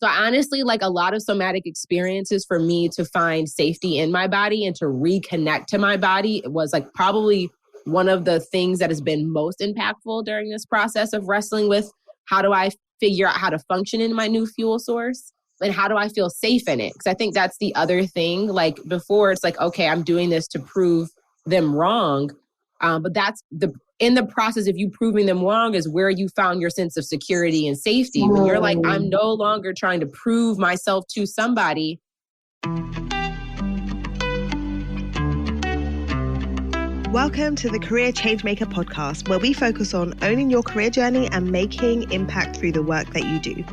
So honestly, like a lot of somatic experiences for me to find safety in my body and to reconnect to my body, it was like probably one of the things that has been most impactful during this process of wrestling with how do I figure out how to function in my new fuel source and how do I feel safe in it? Because I think that's the other thing. Like before, it's like, okay, I'm doing this to prove them wrong. But that's in the process of you proving them wrong is where you found your sense of security and safety. When you're like, I'm no longer trying to prove myself to somebody. Welcome to the Career Changemaker podcast, where we focus on owning your career journey and making impact through the work that you do.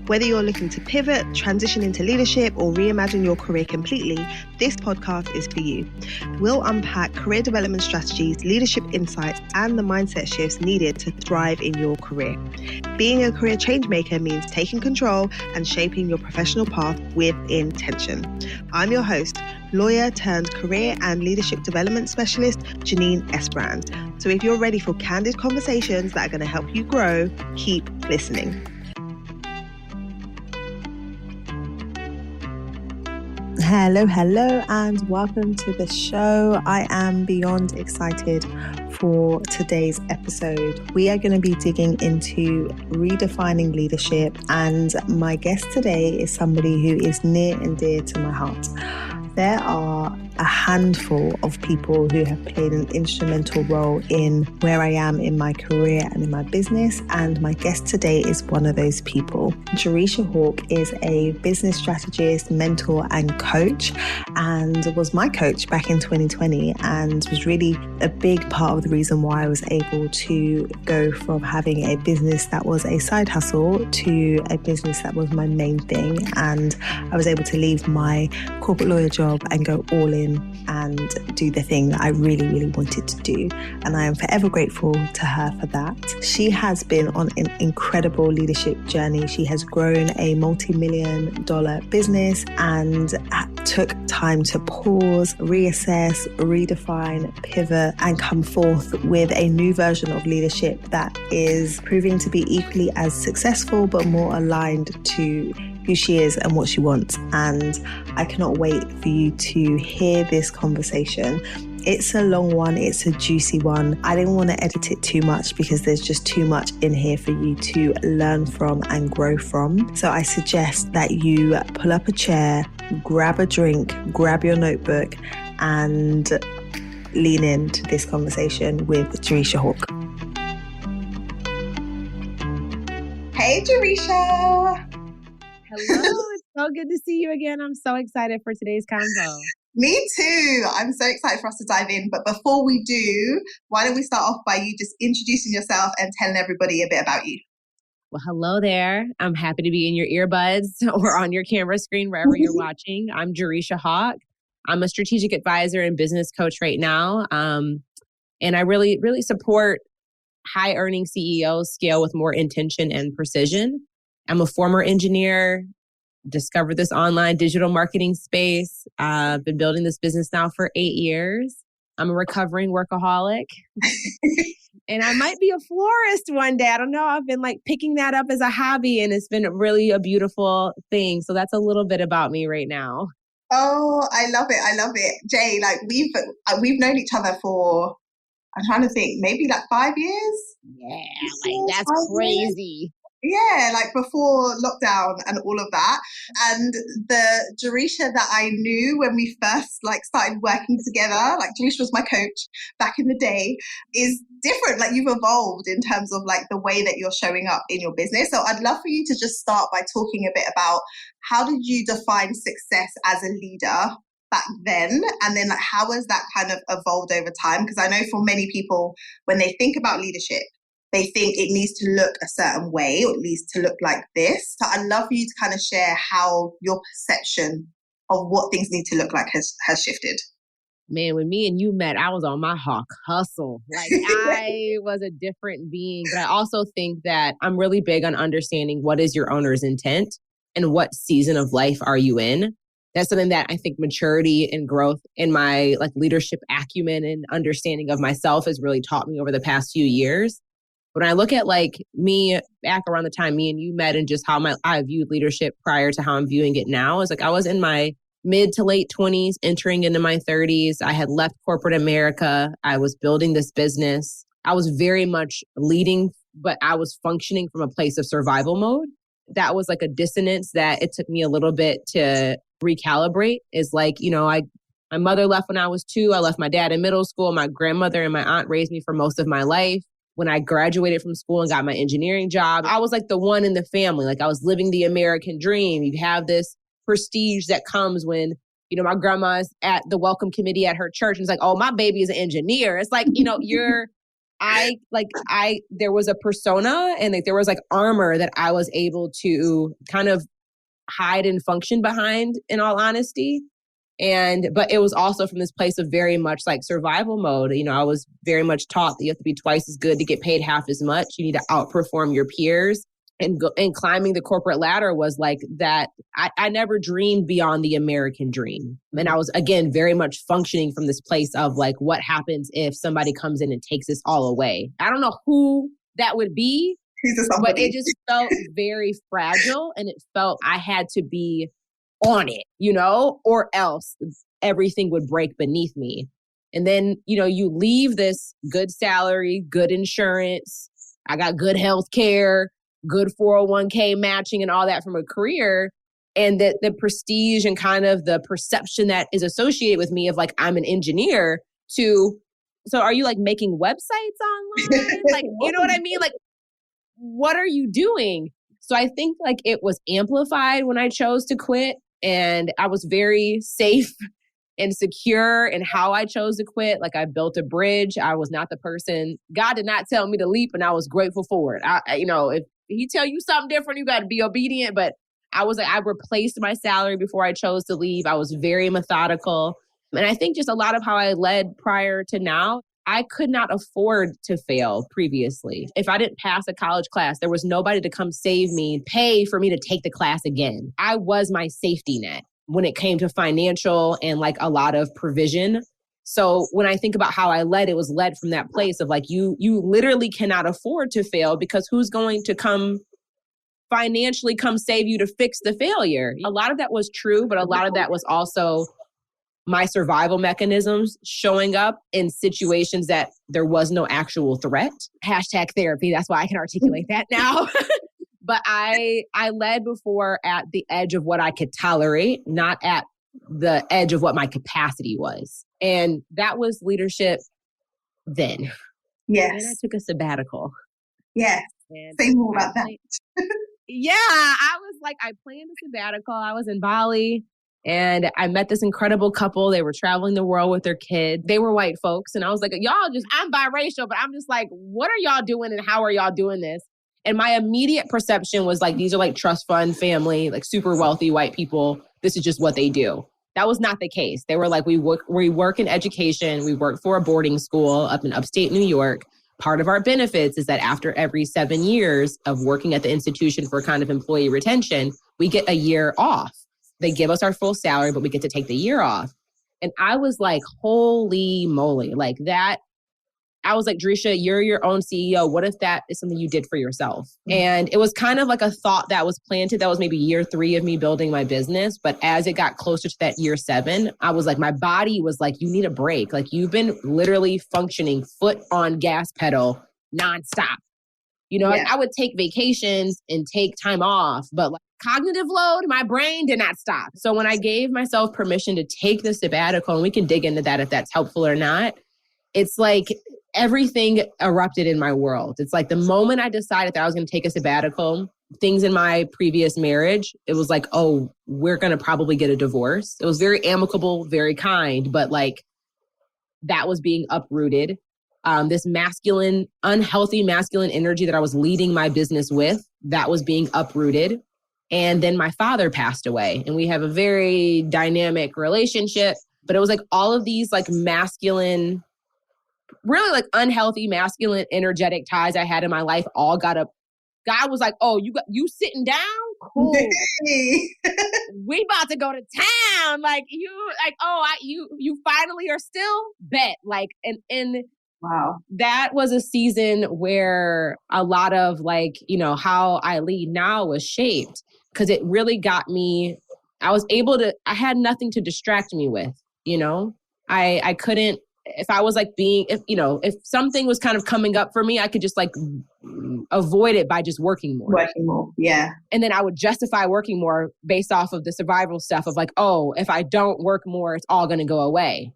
Whether you're looking to pivot, transition into leadership, or reimagine your career completely, this podcast is for you. We'll unpack career development strategies, leadership insights, and the mindset shifts needed to thrive in your career. Being a career changemaker means taking control and shaping your professional path with intention. I'm your host, lawyer turned career and leadership development specialist, Janine Esbrand. So if you're ready for candid conversations that are going to help you grow, keep listening. Hello, and welcome to the show. I am beyond excited for today's episode. We are going to be digging into redefining leadership, and my guest today is somebody who is near and dear to my heart. There are a handful of people who have played an instrumental role in where I am in my career and in my business, and my guest today is one of those people. Jereshia Hawk is a business strategist, mentor, and coach, and was my coach back in 2020, and was really a big part of the reason why I was able to go from having a business that was a side hustle to a business that was my main thing. And I was able to leave my corporate lawyer job and go all in and do the thing that I really, really wanted to do. And I am forever grateful to her for that. She has been on an incredible leadership journey. She has grown a multi-million-dollar business and took time to pause, reassess, redefine, pivot, and come forth with a new version of leadership that is proving to be equally as successful, but more aligned to who she is and what she wants. And I cannot wait for you to hear this conversation. It's a long one. It's a juicy one. I didn't want to edit it too much because there's just too much in here for you to learn from and grow from. So I suggest that you pull up a chair, grab a drink, grab your notebook, and lean into this conversation with Jereshia Hawk. Hey, Jereshia. Hello, it's so good to see you again. I'm so excited for today's convo. Me too. I'm so excited for us to dive in. But before we do, why don't we start off by you just introducing yourself and telling everybody a bit about you? Well, hello there. I'm happy to be in your earbuds or on your camera screen, wherever you're watching. I'm Jereshia Hawk. I'm a strategic advisor and business coach right now. And I really, really support high earning CEOs scale with more intention and precision. I'm a former engineer, discovered this online digital marketing space. I've been building this business now for 8 years. I'm a recovering workaholic. And I might be a florist one day. I don't know. I've been like picking that up as a hobby, and it's been really a beautiful thing. So that's a little bit about me right now. Oh, I love it. I love it. Jay, like we've known each other for, I'm trying to think, maybe like 5 years? Yeah, like that's crazy. Yeah, like before lockdown and all of that. And the Jereshia that I knew when we first like started working together, like Jereshia was my coach back in the day, is different. Like you've evolved in terms of like the way that you're showing up in your business. So I'd love for you to just start by talking a bit about how did you define success as a leader back then? And then like how has that kind of evolved over time? Because I know for many people, when they think about leadership, they think it needs to look a certain way or it needs to look like this. So I'd love for you to kind of share how your perception of what things need to look like has shifted. Man, when me and you met, I was on my hawk hustle. Like I was a different being. But I also think that I'm really big on understanding what is your owner's intent and what season of life are you in. That's something that I think maturity and growth in my like leadership acumen and understanding of myself has really taught me over the past few years. When I look at like me back around the time me and you met and just how I viewed leadership prior to how I'm viewing it now, is like I was in my mid to late 20s, entering into my 30s. I had left corporate America. I was building this business. I was very much leading, but I was functioning from a place of survival mode. That was like a dissonance that it took me a little bit to recalibrate. Is like, my mother left when I was 2. I left my dad in middle school. My grandmother and my aunt raised me for most of my life. When I graduated from school and got my engineering job, I was like the one in the family. Like I was living the American dream. You have this prestige that comes when, my grandma's at the welcome committee at her church and it's like, oh, my baby is an engineer. It's like, there was a persona and like there was like armor that I was able to kind of hide and function behind, in all honesty. But it was also from this place of very much like survival mode. I was very much taught that you have to be twice as good to get paid half as much. You need to outperform your peers. And climbing the corporate ladder was like that. I never dreamed beyond the American dream. And I was, again, very much functioning from this place of like, what happens if somebody comes in and takes this all away? I don't know who that would be, but it just felt very fragile. And it felt I had to be on it, or else everything would break beneath me. And then, you leave this good salary, good insurance. I got good health care, good 401k matching and all that from a career. And the prestige and kind of the perception that is associated with me of like, I'm an engineer so are you like making websites online? Like, you know what I mean? Like, what are you doing? So I think like it was amplified when I chose to quit. And I was very safe and secure in how I chose to quit. Like I built a bridge. I was not the person. God did not tell me to leap, and I was grateful for it. If he tell you something different, you got to be obedient. But I was like, I replaced my salary before I chose to leave. I was very methodical. And I think just a lot of how I led prior to now, I could not afford to fail previously. If I didn't pass a college class, there was nobody to come save me, pay for me to take the class again. I was my safety net when it came to financial and like a lot of provision. So when I think about how I led, it was led from that place of like, you literally cannot afford to fail, because who's going to come financially come save you to fix the failure? A lot of that was true, but a lot of that was also my survival mechanisms showing up in situations that there was no actual threat. Hashtag therapy. That's why I can articulate that now. But I led before at the edge of what I could tolerate, not at the edge of what my capacity was. And that was leadership then. Yes. And I took a sabbatical. Yes. Say more about that. Yeah. I was like, I planned a sabbatical. I was in Bali. And I met this incredible couple. They were traveling the world with their kid. They were white folks. And I was like, I'm biracial, but I'm just like, what are y'all doing and how are y'all doing this? And my immediate perception was like, these are like trust fund family, like super wealthy white people. This is just what they do. That was not the case. They were like, we work in education. We work for a boarding school up in upstate New York. Part of our benefits is that after every 7 years of working at the institution for kind of employee retention, we get a year off. They give us our full salary, but we get to take the year off. And I was like, holy moly, like that. I was like, Jereshia, you're your own CEO. What if that is something you did for yourself? And it was kind of like a thought that was planted. That was maybe year 3 of me building my business. But as it got closer to that year 7, I was like, my body was like, you need a break. Like you've been literally functioning foot on gas pedal nonstop. Like I would take vacations and take time off, but like cognitive load, my brain did not stop. So when I gave myself permission to take the sabbatical, and we can dig into that if that's helpful or not, it's like everything erupted in my world. It's like the moment I decided that I was going to take a sabbatical, things in my previous marriage, it was like, oh, we're going to probably get a divorce. It was very amicable, very kind, but like that was being uprooted. This unhealthy masculine energy that I was leading my business with, that was being uprooted. And then my father passed away, and we have a very dynamic relationship, but it was like all of these like masculine, really like unhealthy masculine energetic ties I had in my life all got up. God was like, oh, you sitting down? Cool. We about to go to town. Like you finally are still bet. Like, and Wow. That was a season where a lot of like, how I lead now was shaped, because it really got me. I had nothing to distract me with, I couldn't, if I was like if something was kind of coming up for me, I could just like avoid it by just working more. Working more. Yeah. And then I would justify working more based off of the survival stuff of like, oh, if I don't work more, it's all going to go away.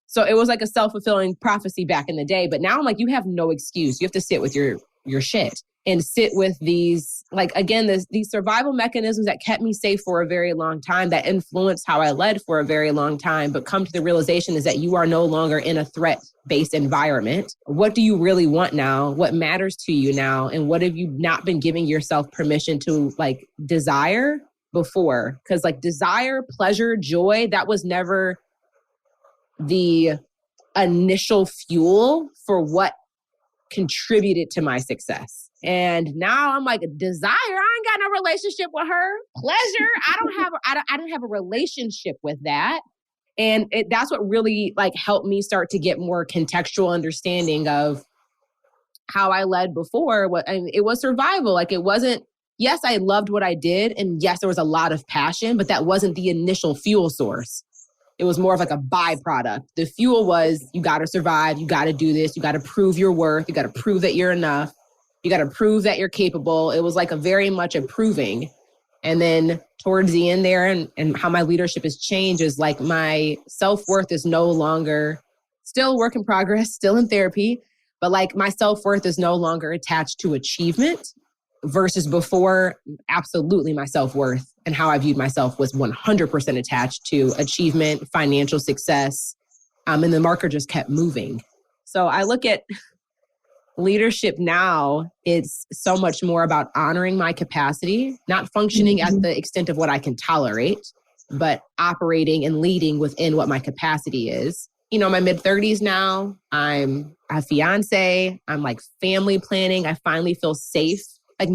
So it was like a self-fulfilling prophecy back in the day. But now I'm like, you have no excuse. You have to sit with your shit and sit with these, like, again, these survival mechanisms that kept me safe for a very long time, that influenced how I led for a very long time, but come to the realization is that you are no longer in a threat-based environment. What do you really want now? What matters to you now? And what have you not been giving yourself permission to like desire before? Because like desire, pleasure, joy, that was never the initial fuel for what contributed to my success. And now I'm like, desire, I ain't got no relationship with her. Pleasure, I don't have a relationship with that. And that's what really like helped me start to get more contextual understanding of how I led before. It was survival. Like it wasn't, yes, I loved what I did. And yes, there was a lot of passion, but that wasn't the initial fuel source. It was more of like a byproduct. The fuel was, you got to survive. You got to do this. You got to prove your worth. You got to prove that you're enough. You got to prove that you're capable. It was like a very much a proving. And then towards the end there and how my leadership has changed is like my self-worth is no longer, still work in progress, still in therapy, but like my self-worth is no longer attached to achievement versus before. Absolutely my self-worth and how I viewed myself was 100% attached to achievement, financial success. And the marker just kept moving. So I look at leadership now, it's so much more about honoring my capacity, not functioning at the extent of what I can tolerate, but operating and leading within what my capacity is. My mid-30s now, I'm a fiance, I'm like family planning. I finally feel safe. Like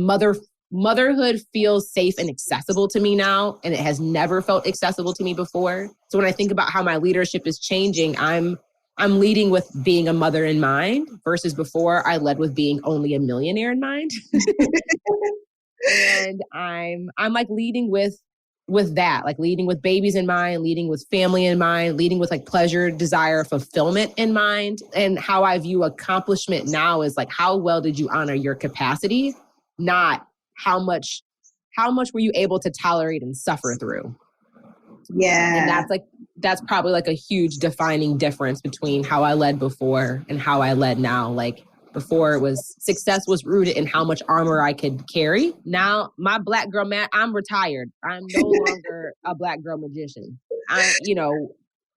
motherhood feels safe and accessible to me now, and it has never felt accessible to me before. So when I think about how my leadership is changing, I'm leading with being a mother in mind versus before I led with being only a millionaire in mind. And I'm like leading with that, like leading with babies in mind, leading with family in mind, leading with like pleasure, desire, fulfillment in mind. And how I view accomplishment now is like, how well did you honor your capacity? Not how much were you able to tolerate and suffer through? Yeah. And that's probably like a huge defining difference between how I led before and how I led now. Like before success was rooted in how much armor I could carry. Now my black girl, I'm retired. I'm no longer a black girl magician.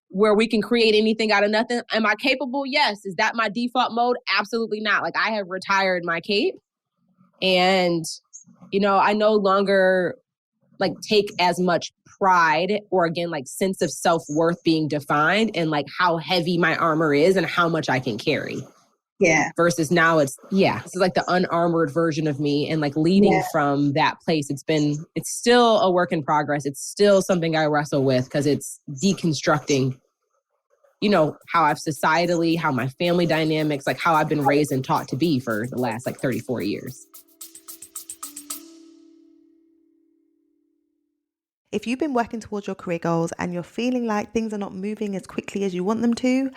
Where we can create anything out of nothing. Am I capable? Yes. Is that my default mode? Absolutely not. Like I have retired my cape and, I no longer like take as much pride or again, like sense of self-worth being defined and like how heavy my armor is and how much I can carry. Yeah. Versus now this is like the unarmored version of me and like leading from that place. It's still a work in progress. It's still something I wrestle with because it's deconstructing, how I've societally, how my family dynamics, like how I've been raised and taught to be for the last like 34 years. If you've been working towards your career goals and you're feeling like things are not moving as quickly as you want them to,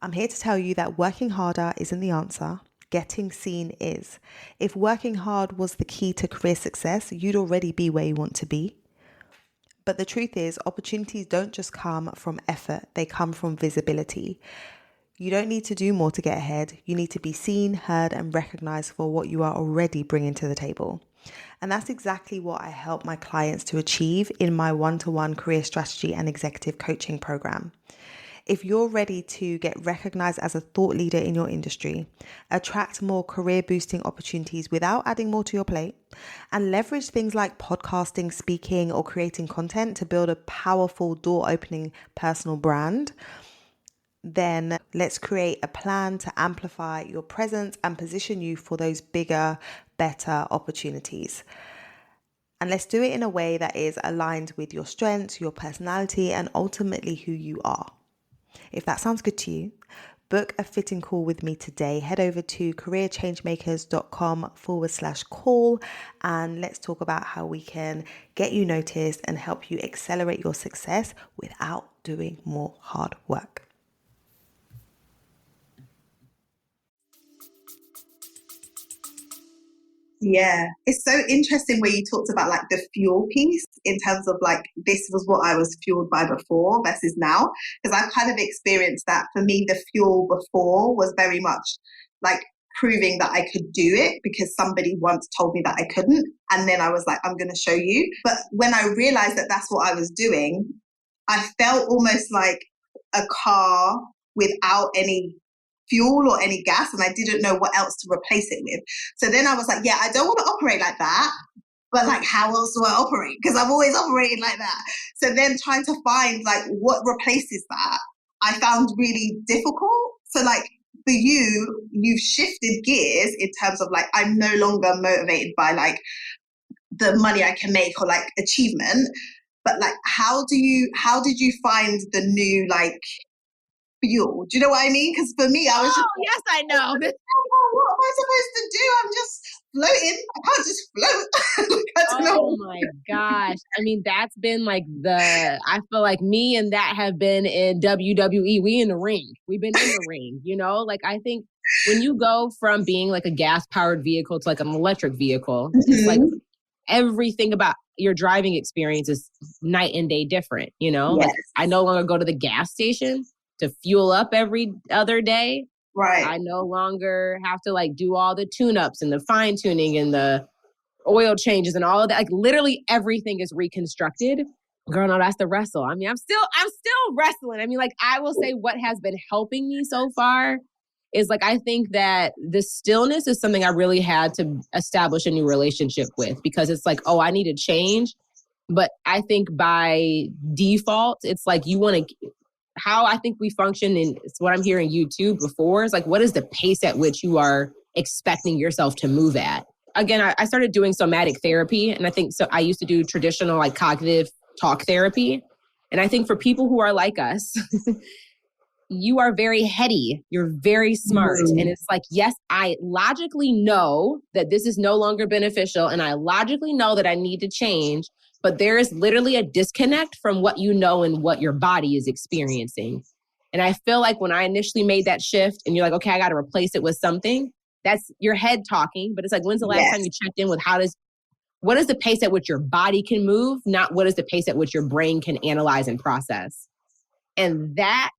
I'm here to tell you that working harder isn't the answer. Getting seen is. If working hard was the key to career success, you'd already be where you want to be. But the truth is, opportunities don't just come from effort, they come from visibility. You don't need to do more to get ahead. You need to be seen, heard, and recognized for what you are already bringing to the table. And that's exactly what I help my clients to achieve in my one-to-one career strategy and executive coaching program. If you're ready to get recognized as a thought leader in your industry, attract more career boosting opportunities without adding more to your plate, and leverage things like podcasting, speaking, or creating content to build a powerful door opening personal brand, then let's create a plan to amplify your presence and position you for those bigger, better opportunities. And let's do it in a way that is aligned with your strengths, your personality, and ultimately who you are. If that sounds good to you, book a fitting call with me today, head over to careerchangemakers.com/call and let's talk about how we can get you noticed and help you accelerate your success without doing more hard work. Yeah, it's so interesting where you talked about like the fuel piece in terms of like this was what I was fueled by before versus now, because I've kind of experienced that. For me, the fuel before was very much like proving that I could do it because somebody once told me that I couldn't, and then I was like, I'm going to show you. But when I realized that that's what I was doing, I felt almost like a car without any fuel or any gas, and I didn't know what else to replace it with. So then I was like, yeah, I don't want to operate like that, but like how else do I operate? Because I've always operated like that. So then trying to find like what replaces that, I found really difficult. So like for you, you've shifted gears in terms of like, I'm no longer motivated by like the money I can make or like achievement, but like how did you find the new like fuel? Do you know what I mean? Because for me, I was yes, I know. What am I supposed to do? I'm just floating. I can't just float. I don't know. My gosh. I mean, that's been like I feel like me and that have been in WWE. We in the ring. We've been in the ring, you know? Like, I think when you go from being like a gas-powered vehicle to like an electric vehicle, it's like everything about your driving experience is night and day different, you know? Yes. Like, I no longer go to the gas station to fuel up every other day. Right. I no longer have to like do all the tune-ups and the fine tuning and the oil changes and all of that. Like literally everything is reconstructed. Girl, no, that's the wrestle. I mean, I'm still wrestling. I mean, like I will say what has been helping me so far is like, I think that the stillness is something I really had to establish a new relationship with, because it's like, oh, I need to change. But I think by default, it's like you want to, how I think we function, and it's what I'm hearing you too before, is like, what is the pace at which you are expecting yourself to move at? Again, I started doing somatic therapy, and I think so. I used to do traditional like cognitive talk therapy. And I think for people who are like us, you are very heady. You're very smart. And it's like, yes, I logically know that this is no longer beneficial. And I logically know that I need to change. But there is literally a disconnect from what you know and what your body is experiencing. And I feel like when I initially made that shift and you're like, okay, I got to replace it with something, that's your head talking. But it's like, when's the last time you checked in with what is the pace at which your body can move, not what is the pace at which your brain can analyze and process? And that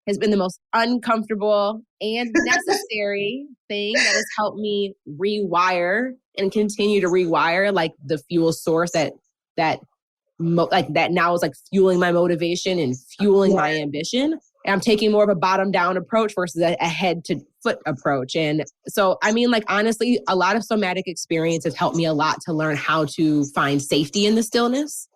has been the most uncomfortable and necessary thing that has helped me rewire and continue to rewire like the fuel source that now is like fueling my motivation and fueling my ambition. And I'm taking more of a bottom down approach versus a head to foot approach. And so, I mean, like, honestly, a lot of somatic experience has helped me a lot to learn how to find safety in the stillness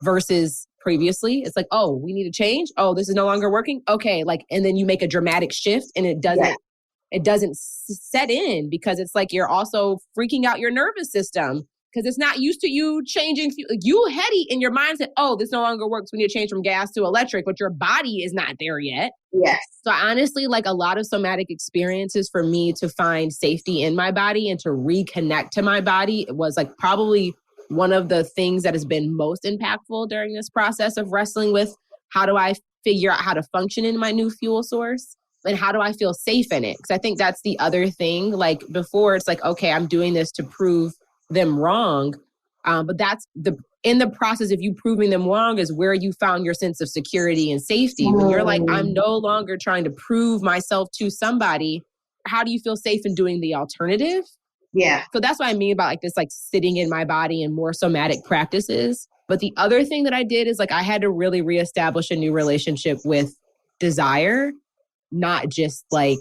versus previously. It's like, oh, we need to change. Oh, this is no longer working. Okay. Like, and then you make a dramatic shift and it doesn't set in because it's like, you're also freaking out your nervous system because it's not used to you changing. You heady in your mind said, oh, this no longer works. We need to change from gas to electric, but your body is not there yet. Yes. So honestly, like a lot of somatic experiences for me to find safety in my body and to reconnect to my body, it was like probably one of the things that has been most impactful during this process of wrestling with how do I figure out how to function in my new fuel source and how do I feel safe in it? Because I think that's the other thing. Like before, it's like, okay, I'm doing this to prove them wrong. But that's in the process of you proving them wrong is where you found your sense of security and safety. When you're like, I'm no longer trying to prove myself to somebody. How do you feel safe in doing the alternative? Yeah. So that's what I mean about like this, like sitting in my body and more somatic practices. But the other thing that I did is like, I had to really reestablish a new relationship with desire, not just like,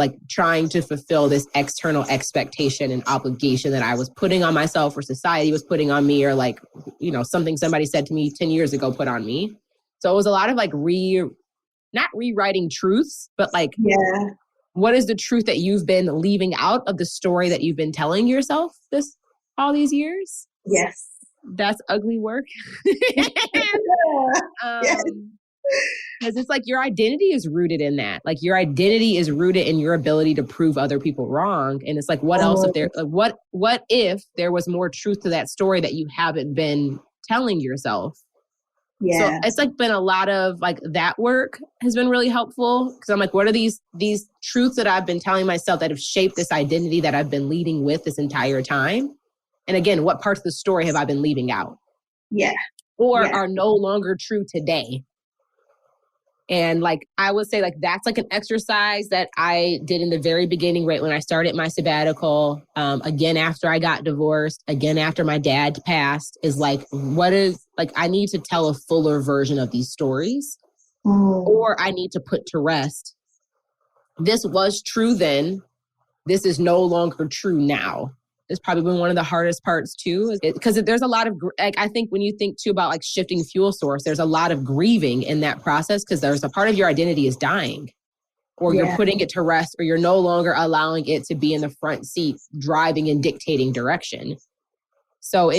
like trying to fulfill this external expectation and obligation that I was putting on myself or society was putting on me or like, something somebody said to me 10 years ago put on me. So it was a lot of like not rewriting truths, but like, what is the truth that you've been leaving out of the story that you've been telling yourself all these years? Yes. That's ugly work. Because it's like your identity is rooted in that. Like your identity is rooted in your ability to prove other people wrong. And it's like, what else if there, like, what if there was more truth to that story that you haven't been telling yourself? Yeah. So it's like been a lot of like that work has been really helpful. Cause I'm like, what are these truths that I've been telling myself that have shaped this identity that I've been leading with this entire time? And again, what parts of the story have I been leaving out? Yeah. Or are no longer true today? And like, I would say like, that's like an exercise that I did in the very beginning, right when I started my sabbatical, again, after I got divorced, again, after my dad passed, is like, what is like, I need to tell a fuller version of these stories, or I need to put to rest. This was true then. This is no longer true now. It's probably been one of the hardest parts too, because there's a lot of, like, I think when you think too about like shifting fuel source, there's a lot of grieving in that process because there's a part of your identity is dying, or you're putting it to rest, or you're no longer allowing it to be in the front seat, driving and dictating direction. So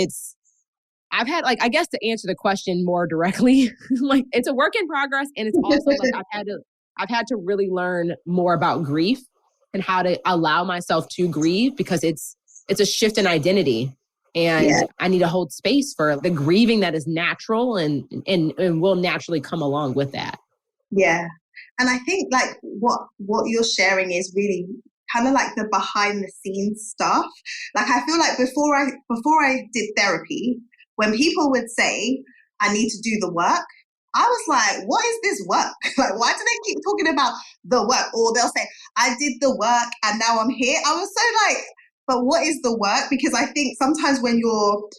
I've had like, I guess to answer the question more directly, like it's a work in progress. And it's also like, I've had to really learn more about grief and how to allow myself to grieve, because it's a shift in identity, and I need to hold space for the grieving that is natural and will naturally come along with that. Yeah. And I think like what you're sharing is really kind of like the behind the scenes stuff. Like I feel like before I did therapy, when people would say, I need to do the work, I was like, what is this work? Like, why do they keep talking about the work? Or they'll say, I did the work and now I'm here. I was so like, but what is the work? Because I think sometimes when you're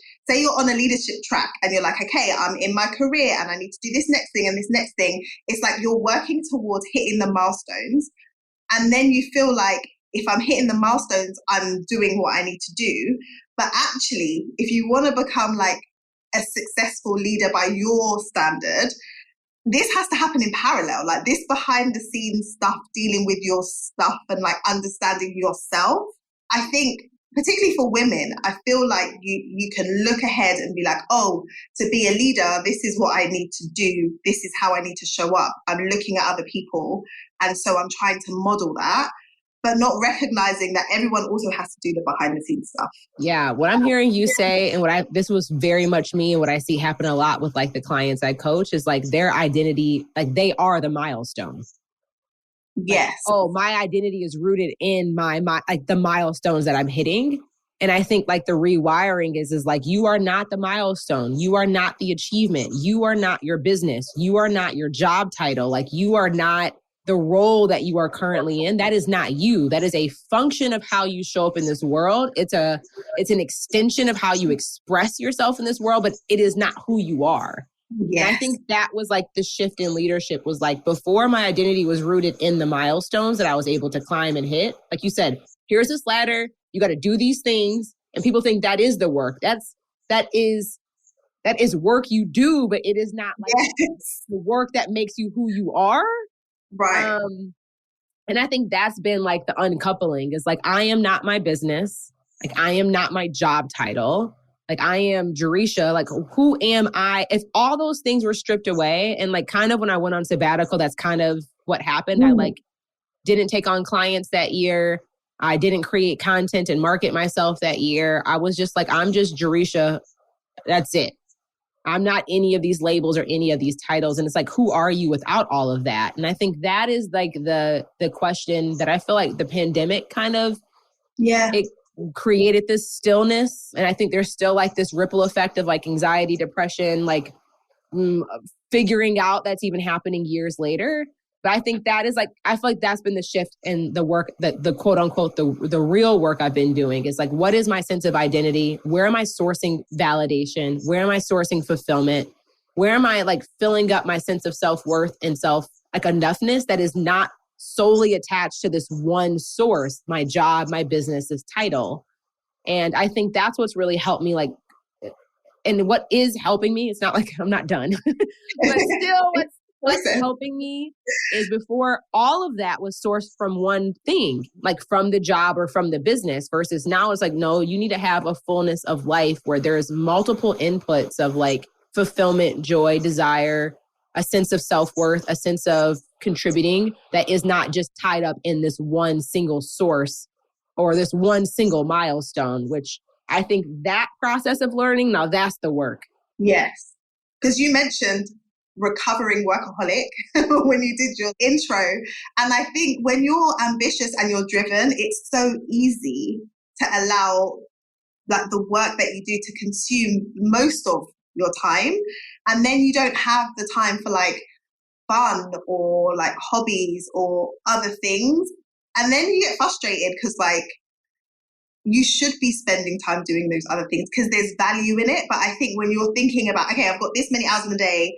on a leadership track and you're like, okay, I'm in my career and I need to do this next thing and this next thing, it's like you're working towards hitting the milestones. And then you feel like if I'm hitting the milestones, I'm doing what I need to do. But actually, if you want to become like a successful leader by your standard, this has to happen in parallel. Like this behind the scenes stuff, dealing with your stuff and like understanding yourself. I think particularly for women, I feel like you can look ahead and be like, oh, to be a leader, this is what I need to do. This is how I need to show up. I'm looking at other people. And so I'm trying to model that, but not recognizing that everyone also has to do the behind the scenes stuff. Yeah. What I'm hearing you say, and this was very much me, and what I see happen a lot with like the clients I coach is like their identity, like they are the milestones. Yes. Like, oh, my identity is rooted in my like the milestones that I'm hitting. And I think like the rewiring is like, you are not the milestone. You are not the achievement. You are not your business. You are not your job title. Like you are not the role that you are currently in. That is not you. That is a function of how you show up in this world. It's an extension of how you express yourself in this world, but it is not who you are. Yes. And I think that was like the shift in leadership was like before my identity was rooted in the milestones that I was able to climb and hit. Like you said, here's this ladder. You got to do these things. And people think that is the work. That is work you do, but it is not like the work that makes you who you are. Right. And I think that's been like the uncoupling is like, I am not my business. Like I am not my job title. Like I am Jereshia, like who am I? If all those things were stripped away and like kind of when I went on sabbatical, that's kind of what happened. I like didn't take on clients that year. I didn't create content and market myself that year. I was just like, I'm just Jereshia. That's it. I'm not any of these labels or any of these titles. And it's like, who are you without all of that? And I think that is like the question that I feel like the pandemic kind of, it created this stillness. And I think there's still like this ripple effect of like anxiety, depression, like figuring out that's even happening years later. But I think that is like, I feel like that's been the shift in the work that the quote unquote, the real work I've been doing is like, what is my sense of identity? Where am I sourcing validation? Where am I sourcing fulfillment? Where am I like filling up my sense of self-worth and like enoughness that is not solely attached to this one source, my job, my business, this title. And I think that's what's really helped me like, and what is helping me, it's not like I'm not done, but still what's helping me is before all of that was sourced from one thing, like from the job or from the business versus now it's like, no, you need to have a fullness of life where there's multiple inputs of like fulfillment, joy, desire, a sense of self-worth, a sense of contributing that is not just tied up in this one single source or this one single milestone, which I think that process of learning, now that's the work. Yes. Because you mentioned recovering workaholic when you did your intro. And I think when you're ambitious and you're driven, it's so easy to allow like the work that you do to consume most of your time. And then you don't have the time for like fun or like hobbies or other things. And then you get frustrated because like you should be spending time doing those other things because there's value in it. But I think when you're thinking about, okay, I've got this many hours in the day,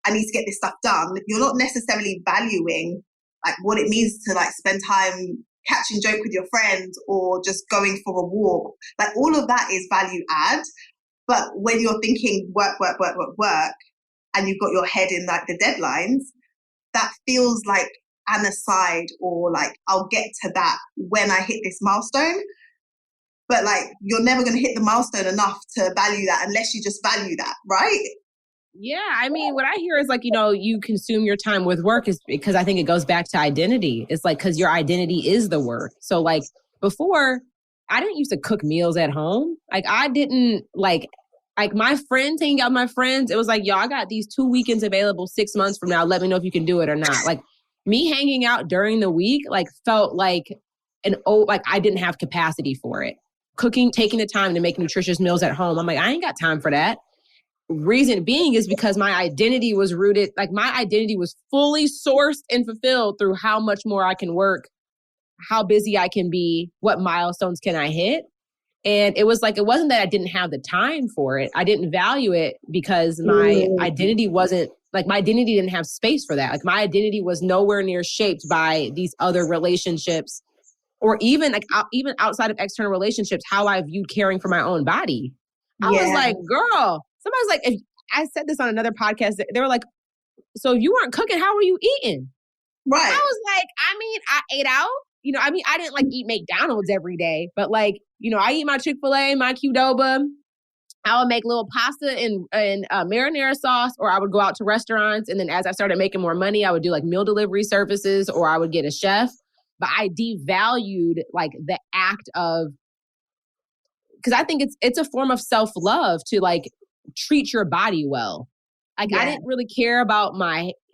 I need to get this stuff done, you're not necessarily valuing like what it means to like spend time catching joke with your friends or just going for a walk. Like all of that is value add. But when you're thinking work, and you've got your head in like the deadlines, that feels like an aside or like I'll get to that when I hit this milestone. But like you're never going to hit the milestone enough to value that unless you just value that, right? Yeah, I mean, what I hear is like, you consume your time with work is because I think it goes back to identity. It's like, because your identity is the work. So like before, I didn't used to cook meals at home. Like I didn't like my friends, hanging out with my friends. It was like, yo, I got these 2 weekends available 6 months from now. Let me know if you can do it or not. Like me hanging out during the week, like felt like like I didn't have capacity for it. Cooking, taking the time to make nutritious meals at home. I'm like, I ain't got time for that. Reason being is because my identity was rooted, like my identity was fully sourced and fulfilled through how much more I can work, how busy I can be, what milestones can I hit. And it was like, it wasn't that I didn't have the time for it. I didn't value it because my identity wasn't, like my identity didn't have space for that. Like my identity was nowhere near shaped by these other relationships or even even outside of external relationships, how I viewed caring for my own body. I was like, girl, somebody's like, if I said this on another podcast, they were like, so if you weren't cooking, how were you eating? Right. I was like, I mean, I ate out. I didn't like eat McDonald's every day, but like, I eat my Chick-fil-A, my Qdoba. I would make little pasta and marinara sauce, or I would go out to restaurants. And then as I started making more money, I would do like meal delivery services, or I would get a chef. But I devalued like the act of, because I think it's a form of self-love to like treat your body well. Like I didn't really care about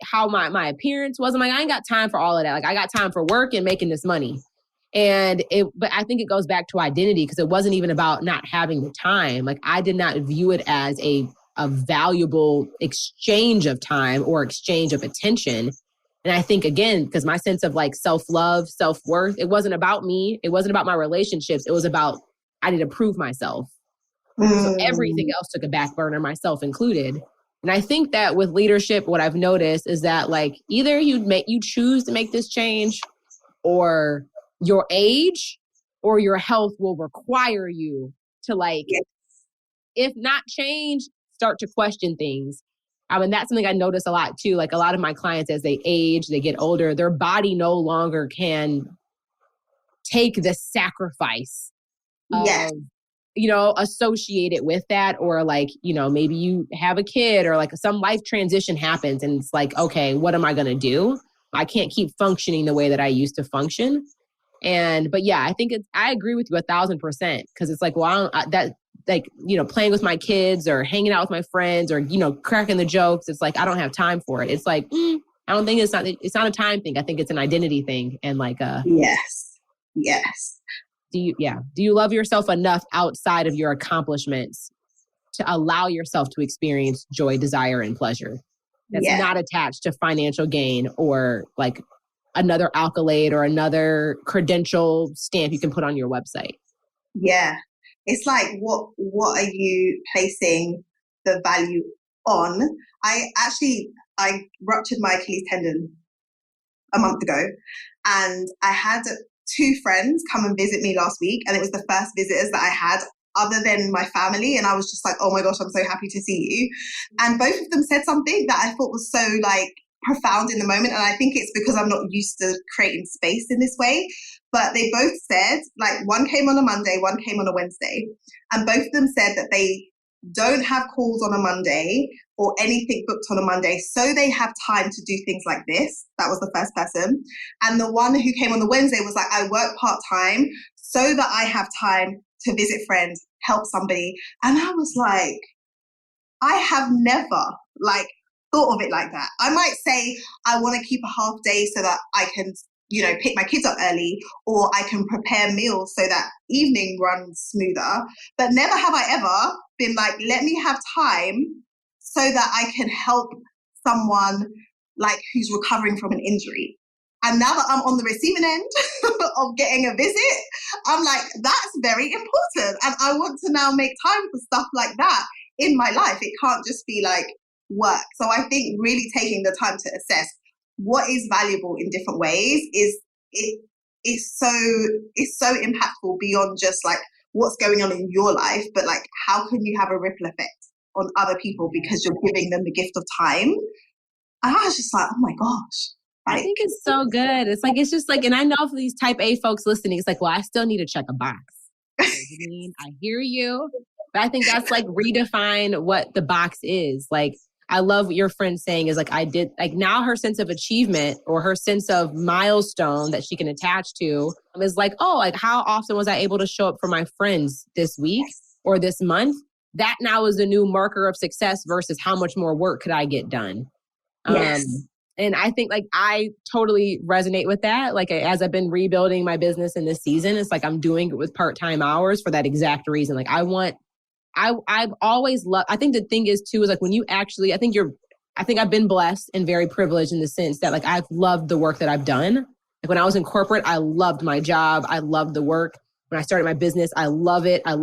how my appearance was. I'm like, I ain't got time for all of that. Like I got time for work and making this money. But I think it goes back to identity because it wasn't even about not having the time. Like I did not view it as a valuable exchange of time or exchange of attention. And I think, again, because my sense of like self-love, self-worth, it wasn't about me. It wasn't about my relationships. It was about, I need to prove myself. So everything else took a back burner, myself included. And I think that with leadership, what I've noticed is that like either you choose to make this change, or your age or your health will require you to like, if not change, start to question things. I mean, that's something I notice a lot too. Like a lot of my clients, as they age, they get older, their body no longer can take the sacrifice of, associated with that. Or like, maybe you have a kid or like some life transition happens and it's like, okay, what am I going to do? I can't keep functioning the way that I used to function. But yeah, I think I agree with you 1,000% because it's like, well, playing with my kids or hanging out with my friends or, cracking the jokes. It's like, I don't have time for it. It's like, I don't think it's not a time thing. I think it's an identity thing. And like, yes. Do you love yourself enough outside of your accomplishments to allow yourself to experience joy, desire, and pleasure that's not attached to financial gain or like another accolade or another credential stamp you can put on your website? Yeah. It's like, what are you placing the value on? I ruptured my Achilles tendon a month ago, and I had 2 friends come and visit me last week, and it was the first visitors that I had other than my family, and I was just like, oh my gosh, I'm so happy to see you. And both of them said something that I thought was so like profound in the moment, and I think it's because I'm not used to creating space in this way. But they both said, like, one came on a Monday, one came on a Wednesday, and both of them said that they don't have calls on a Monday or anything booked on a Monday, so they have time to do things like this. That was the first person. And the one who came on the Wednesday was like, I work part-time so that I have time to visit friends, help somebody. And I was like, I have never like thought of it like that. I might say I want to keep a half day so that I can, you know, pick my kids up early, or I can prepare meals so that evening runs smoother. But never have I ever been like, let me have time so that I can help someone like who's recovering from an injury. And now that I'm on the receiving end of getting a visit, I'm like, that's very important. And I want to now make time for stuff like that in my life. It can't just be like work. So I think really taking the time to assess what is valuable in different ways is so impactful beyond just like what's going on in your life, but like how can you have a ripple effect on other people because you're giving them the gift of time. And I was just like, oh my gosh. I think it's so good. It's like, it's just like, and I know for these type A folks listening, it's like, well, I still need to check a box. I mean, I hear you, but I think that's like redefine what the box is. Like, I love what your friend saying is like, I did, like now her sense of achievement or her sense of milestone that she can attach to is like, oh, like how often was I able to show up for my friends this week or this month? That now is the new marker of success versus how much more work could I get done? Yes. And I think like I totally resonate with that. Like as I've been rebuilding my business in this season, it's like I'm doing it with part-time hours for that exact reason. Like I've always loved, I think the thing is too, is like when you actually, I think I've been blessed and very privileged in the sense that like I've loved the work that I've done. Like when I was in corporate, I loved my job. I loved the work. When I started my business, I love it. I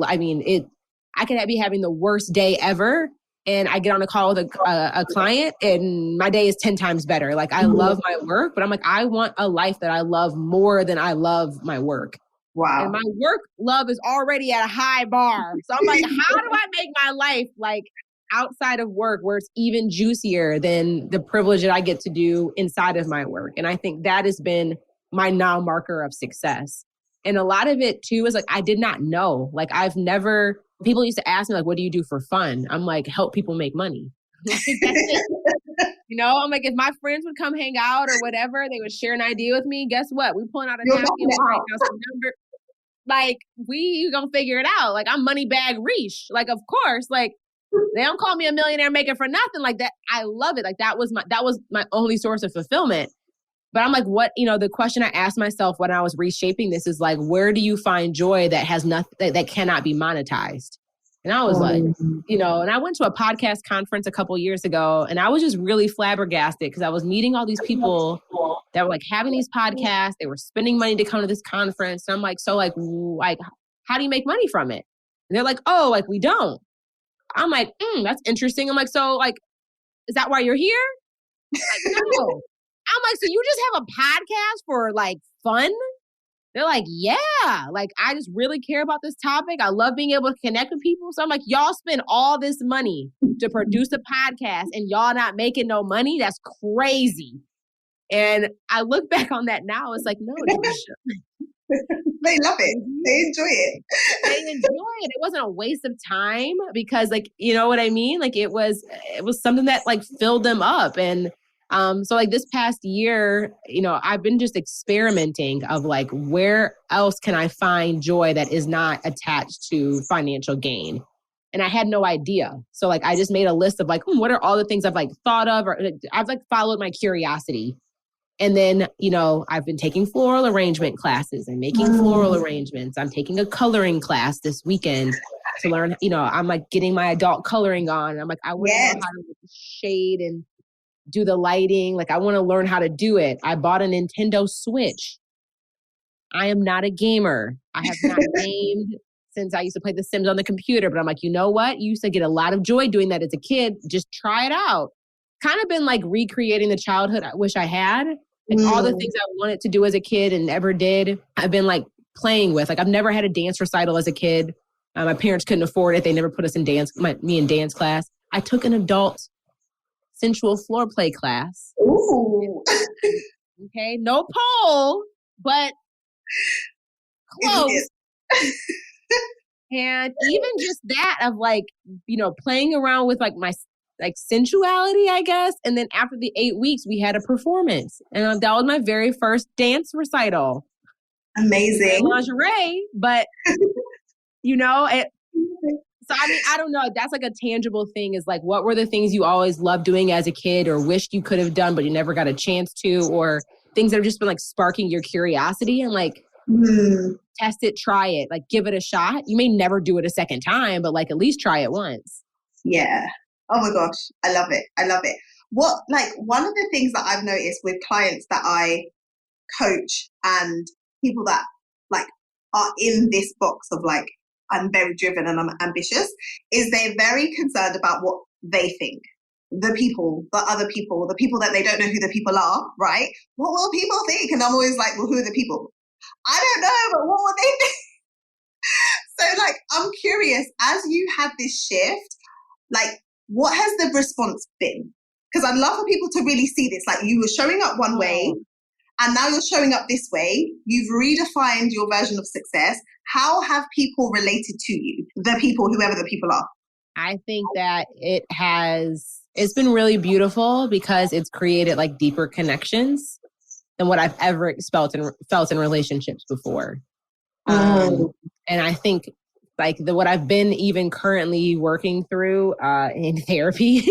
could be having the worst day ever. And I get on a call with a client and my day is 10 times better. Like I love my work, but I'm like, I want a life that I love more than I love my work. Wow. And my work love is already at a high bar. So I'm like, how do I make my life like outside of work where it's even juicier than the privilege that I get to do inside of my work? And I think that has been my now marker of success. And a lot of it too is like, I did not know, like people used to ask me like, what do you do for fun? I'm like, help people make money. Like, that's it. You know, I'm like, if my friends would come hang out or whatever, they would share an idea with me. Guess what? We pulling out a napkin, we write down some number. Like, we gonna figure it out. Like, I'm money bag Reach. Like, of course, like they don't call me a millionaire maker for nothing. Like that, I love it. Like that was my only source of fulfillment. But I'm like, what, you know, the question I asked myself when I was reshaping this is like, where do you find joy that has nothing, that cannot be monetized? And I was like, you know, and I went to a podcast conference a couple years ago and I was just really flabbergasted because I was meeting all these people that were like having these podcasts. They were spending money to come to this conference. And I'm like, so like, how do you make money from it? And they're like, oh, like we don't. I'm like, that's interesting. I'm like, so like, is that why you're here? Like, no. I'm like, so you just have a podcast for like fun? They're like, yeah, like I just really care about this topic. I love being able to connect with people. So I'm like, y'all spend all this money to produce a podcast and y'all not making no money? That's crazy. And I look back on that now, it's like, no, they love it. They enjoy it. They enjoy it. It wasn't a waste of time because like, you know what I mean? Like it was something that like filled them up. And so like this past year, you know, I've been just experimenting of like, where else can I find joy that is not attached to financial gain? And I had no idea. So like, I just made a list of like, what are all the things I've like thought of, or I've like followed my curiosity. And then, you know, I've been taking floral arrangement classes and making floral arrangements. I'm taking a coloring class this weekend to learn, you know, I'm like getting my adult coloring on. I'm like, I want to know how to shade and do the lighting. Like I want to learn how to do it. I bought a Nintendo Switch. I am not a gamer. I have not gamed since I used to play The Sims on the computer, but I'm like, you know what? You used to get a lot of joy doing that as a kid. Just try it out. Kind of been like recreating the childhood I wish I had. And all the things I wanted to do as a kid and never did, I've been like playing with. Like I've never had a dance recital as a kid. My parents couldn't afford it. They never put us in me in dance class. I took an adult sensual floor play class. Ooh. Okay, no pole, but close. And even just that of like, playing around with like my like sensuality, I guess. And then after the 8 weeks, we had a performance. And that was my very first dance recital. Amazing. Lingerie, but so I mean, I don't know. That's like a tangible thing is like, what were the things you always loved doing as a kid or wished you could have done, but you never got a chance to, or things that have just been like sparking your curiosity and like test it, try it, like give it a shot. You may never do it a second time, but like at least try it once. Yeah. Oh my gosh. I love it. I love it. What, like one of the things that I've noticed with clients that I coach and people that like are in this box of like, I'm very driven and I'm ambitious, is they're very concerned about what they think. The people, the other people, the people that they don't know who the people are, right? What will people think? And I'm always like, well, who are the people? I don't know, but what will they think? So like, I'm curious, as you had this shift, like what has the response been? Because I'd love for people to really see this. Like you were showing up one way, and now you're showing up this way. You've redefined your version of success. How have people related to you? The people, whoever the people are. I think that it's been really beautiful because it's created like deeper connections than what I've ever felt in relationships before. And I think like what I've been even currently working through in therapy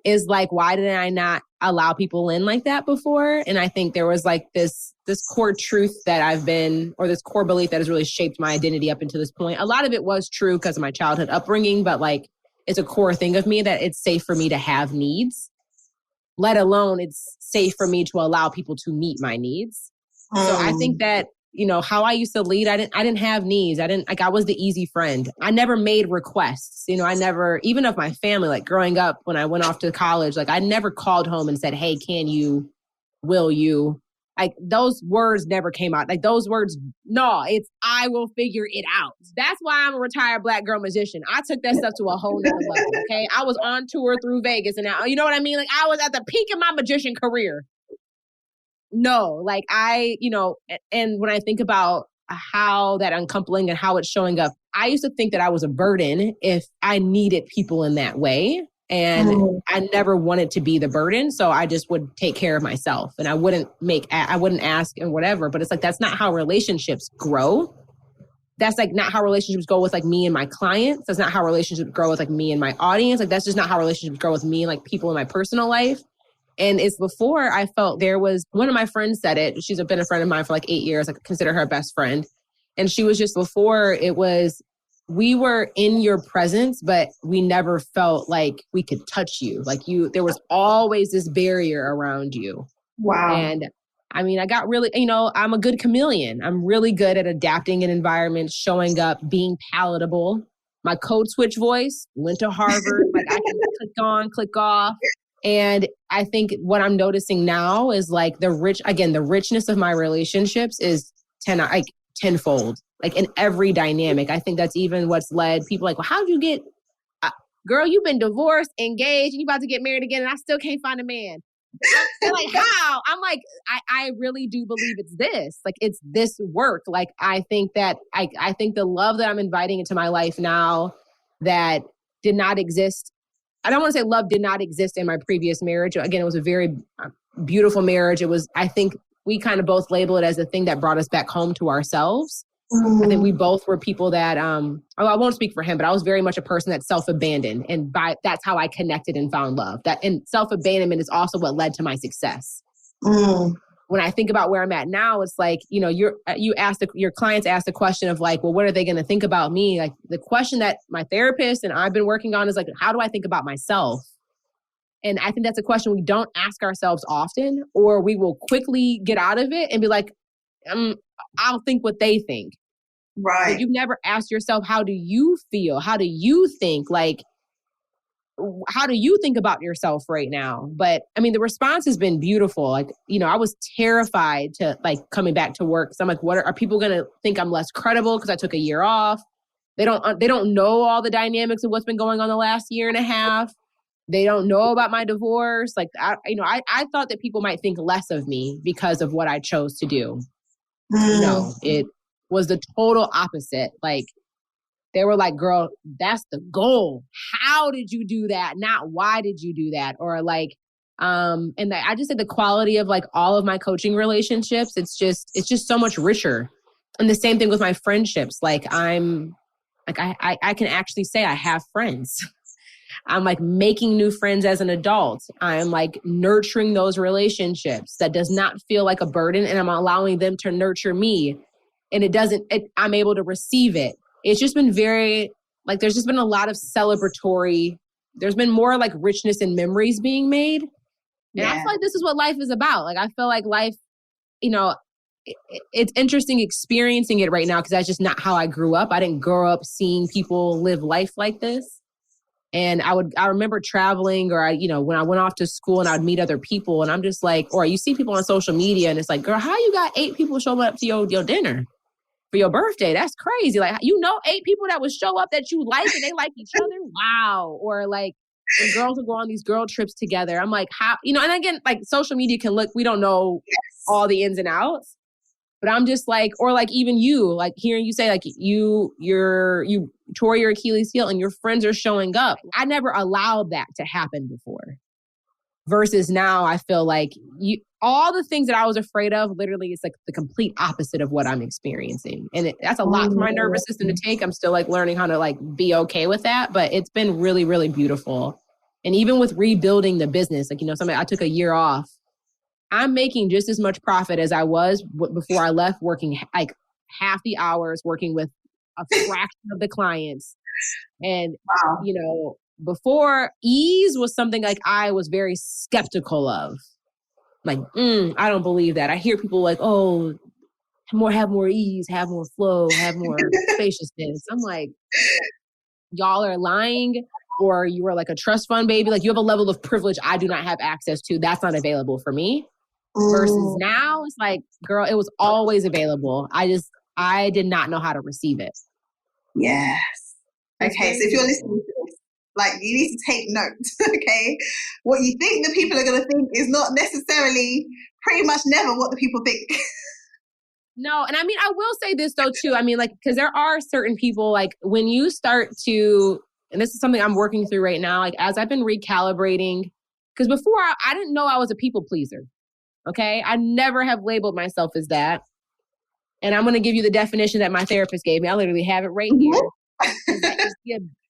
is like, why did I not allow people in like that before? And I think there was like this core truth that this core belief that has really shaped my identity up until this point. A lot of it was true because of my childhood upbringing, but like it's a core thing of me that it's safe for me to have needs, let alone it's safe for me to allow people to meet my needs. So I think that, how I used to lead, I didn't have needs. I was the easy friend. I never made requests. I never, even of my family, like growing up when I went off to college, like I never called home and said, hey, can you, will you? Like those words never came out. Like those words, no, it's I will figure it out. That's why I'm a retired Black girl musician. I took that stuff to a whole nother level. Okay. I was on tour through Vegas and now, you know what I mean? Like I was at the peak of my magician career. No, like and when I think about how that uncoupling and how it's showing up, I used to think that I was a burden if I needed people in that way. And I never wanted to be the burden. So I just would take care of myself and I wouldn't ask and whatever. But it's like, that's not how relationships grow. That's like not how relationships go with like me and my clients. That's not how relationships grow with like me and my audience. Like that's just not how relationships grow with me and like people in my personal life. And it's before I felt there was, one of my friends said it. She's been a friend of mine for like 8 years. I consider her a best friend. And she was just before it was, we were in your presence, but we never felt like we could touch you. Like there was always this barrier around you. Wow. And I mean, I got really, I'm a good chameleon. I'm really good at adapting in environments, showing up, being palatable. My code switch voice, went to Harvard. Like I can click on, click off. And I think what I'm noticing now is like the richness of my relationships is tenfold, like in every dynamic. I think that's even what's led people like, well, how'd you get, girl, you've been divorced, engaged, and you about to get married again, and I still can't find a man. They're like, how? I'm like, I really do believe it's this. Like, it's this work. Like, I think that I think the love that I'm inviting into my life now that did not exist. I don't want to say love did not exist in my previous marriage. Again, it was a very beautiful marriage. It was, I think we kind of both label it as the thing that brought us back home to ourselves. I think we both were people that, I won't speak for him, but I was very much a person that self-abandoned. And that's how I connected and found love. And self-abandonment is also what led to my success. When I think about where I'm at now, it's like, your clients ask the question of like, well, what are they going to think about me? Like the question that my therapist and I've been working on is like, how do I think about myself? And I think that's a question we don't ask ourselves often, or we will quickly get out of it and be like, I'll think what they think. Right. But you've never asked yourself, how do you feel? How do you think? Like, how do you think about yourself right now? But I mean, the response has been beautiful. Like, I was terrified to like coming back to work. So I'm like, are people going to think I'm less credible because I took a year off? They don't know all the dynamics of what's been going on the last year and a half. They don't know about my divorce. Like, I thought that people might think less of me because of what I chose to do. No, it was the total opposite. Like, they were like, girl, that's the goal. How did you do that? Not why did you do that? Or like, I just said the quality of like all of my coaching relationships, it's just so much richer. And the same thing with my friendships. Like I can actually say I have friends. I'm like making new friends as an adult. I'm like nurturing those relationships. That does not feel like a burden, and I'm allowing them to nurture me. And I'm able to receive it. It's just been very, like, there's just been a lot of celebratory, there's been more like richness and memories being made. And I feel like this is what life is about. Like, I feel like life, it's interesting experiencing it right now because that's just not how I grew up. I didn't grow up seeing people live life like this. And I remember traveling, or when I went off to school and I'd meet other people, and I'm just like, or you see people on social media and it's like, girl, how you got 8 people showing up to your dinner for your birthday? That's crazy. Like, 8 people that would show up that you like and they like each other. Wow. Or like, and girls will go on these girl trips together. I'm like, how, and again, like social media can look, we don't know all the ins and outs, but I'm just like, or like even you, like hearing you say like you tore your Achilles heel and your friends are showing up. I never allowed that to happen before. Versus now I feel like all the things that I was afraid of, literally it's like the complete opposite of what I'm experiencing. And that's a lot for my nervous system to take. I'm still like learning how to like be okay with that, but it's been really, really beautiful. And even with rebuilding the business, like, I took a year off. I'm making just as much profit as I was before I left, working like half the hours, working with a fraction of the clients. And, before, ease was something like I was very skeptical of. Like, I don't believe that. I hear people like, oh, have more ease, have more flow, have more spaciousness. I'm like, y'all are lying, or you are like a trust fund baby. Like, you have a level of privilege I do not have access to. That's not available for me. Versus now, it's like, girl, it was always available. I did not know how to receive it. Yes. Okay, so if you're listening to this, like, you need to take notes, okay? What you think the people are going to think is not necessarily, pretty much never what the people think. No, and I mean, I will say this though too. I mean, like, because there are certain people, like when you start to, and this is something I'm working through right now, like as I've been recalibrating, because before I didn't know I was a people pleaser. Okay. I never have labeled myself as that. And I'm going to give you the definition that my therapist gave me. I literally have it right here.